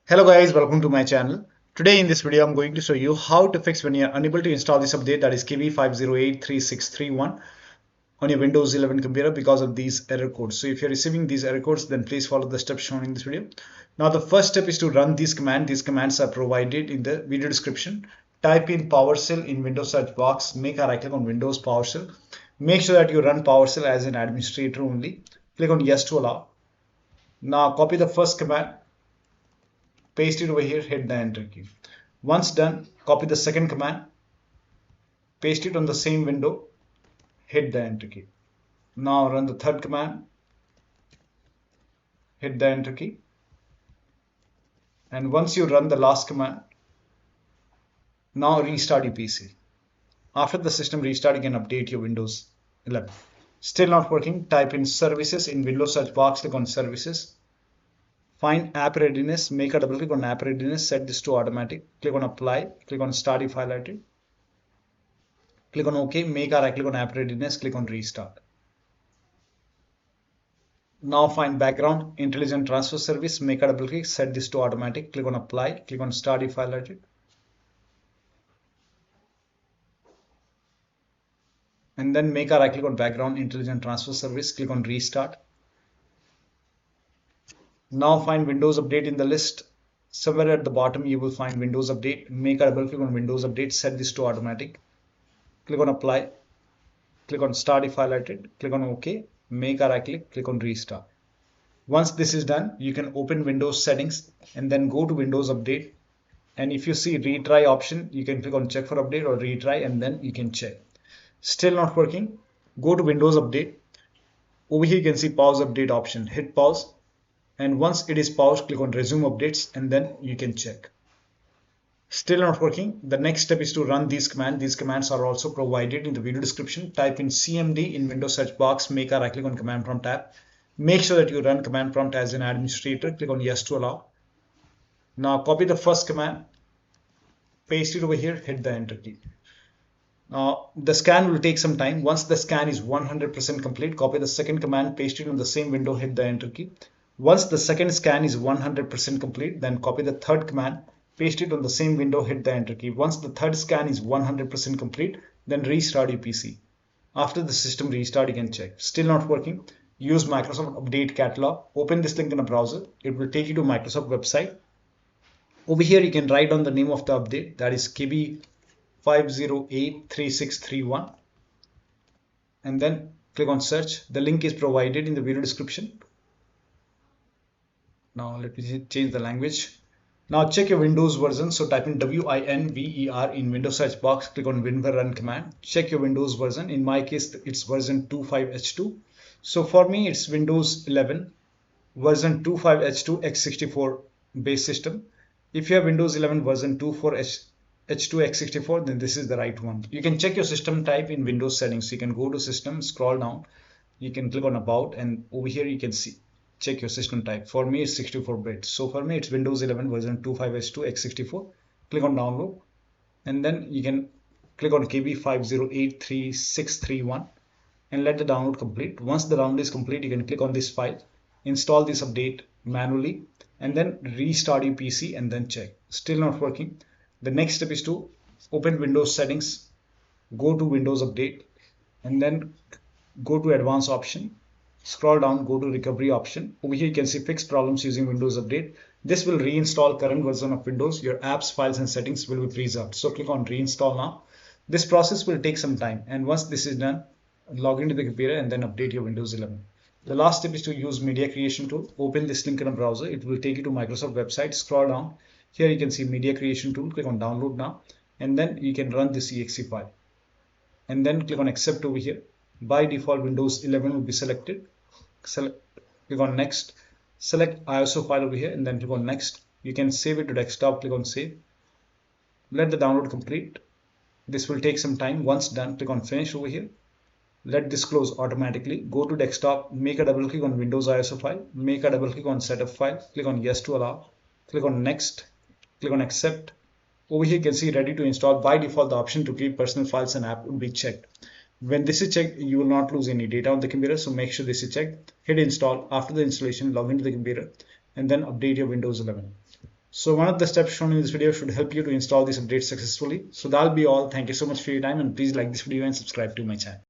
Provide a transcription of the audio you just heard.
Hello guys, welcome to my channel. Today in this video I'm going to show you how to fix when you're unable to install this update, that is KB5083631 on your Windows 11 computer because of these error codes. So if you're receiving these error codes, then please follow the steps shown in this video. Now the first step is to run this command. These commands are provided in the video description. Type in PowerShell in Windows search box, make a right click on Windows PowerShell. Make sure that you run PowerShell as an administrator only. Click on yes to allow. Now copy the first command, paste it over here, hit the enter key. Once done, copy the second command, paste it on the same window, hit the enter key. Now run the third command, hit the enter key. And once you run the last command, now restart your PC. After the system restart, you can update your Windows 11. Still not working, type in services in Windows search box, click on services. Find app readiness, make a double click on app readiness, set this to automatic, click on apply, click on start if highlighted, click on OK, make a right click on app readiness, click on restart. Now find background intelligent transfer service, make a double click, set this to automatic, click on apply, click on start if highlighted, and then make a right click on background intelligent transfer service, click on restart. Now find Windows Update in the list. Somewhere at the bottom you will find Windows Update. Make a double click on Windows Update, set this to automatic. Click on apply, click on start if highlighted, click on OK, make a right click, click on restart. Once this is done, you can open Windows settings and then go to Windows Update. And if you see retry option, you can click on check for update or retry and then you can check. Still not working, go to Windows Update. Over here you can see pause update option, hit pause. And once it is paused, click on resume updates and then you can check. Still not working. The next step is to run these commands. These commands are also provided in the video description. Type in CMD in Windows search box, make a right click on command prompt tab. Make sure that you run command prompt as an administrator. Click on yes to allow. Now copy the first command, paste it over here, hit the enter key. Now the scan will take some time. Once the scan is 100% complete, copy the second command, paste it on the same window, hit the enter key. Once the second scan is 100% complete, then copy the third command, paste it on the same window, hit the enter key. Once the third scan is 100% complete, then restart your PC. After the system restart, you can check. Still not working, use Microsoft Update Catalog. Open this link in a browser. It will take you to Microsoft website. Over here, you can write down the name of the update, that is KB5083631. And then click on search. The link is provided in the video description. Now let me change the language. Now check your Windows version. So type in WINVER in Windows search box, click on WinVer run command. Check your Windows version. In my case, it's version 25H2. So for me, it's Windows 11 version 25H2 x64 base system. If you have Windows 11 version 24H2 x64, then this is the right one. You can check your system type in Windows settings. You can go to system, scroll down, you can click on about, and over here you can see check your system type. For me it's 64-bit. So for me it's Windows 11 version 25H2 x64. Click on download and then you can click on KB5083631 and let the download complete. Once the download is complete, you can click on this file, install this update manually and then restart your PC and then check. Still not working. The next step is to open Windows settings, go to Windows Update and then go to advanced option. Scroll down, go to recovery option. Over here you can see fix problems using Windows Update. This will reinstall current version of Windows. Your apps, files and settings will be preserved. So click on reinstall now. This process will take some time, and once this is done, log into the computer and then update your Windows 11. The last step is to use media creation tool. Open this link in a browser. It will take you to Microsoft website. Scroll down. Here you can see media creation tool. Click on download now and then you can run this exe file and then click on accept over here. By default Windows 11 will be selected. Click on next, select ISO file over here and then click on next. You can save it to desktop, click on save. Let the download complete. This will take some time. Once done, click on finish over here. Let this close automatically. Go to desktop, make a double click on Windows ISO file, make a double click on setup file, click on yes to allow, click on next, click on accept. Over here you can see ready to install. By default the option to keep personal files and app will be checked. When this is checked, you will not lose any data on the computer, so make sure this is checked. Hit install. After the installation, log into the computer and then update your Windows 11. So one of the steps shown in this video should help you to install this update successfully. So that'll be all. Thank you so much for your time, and please like this video and subscribe to my channel.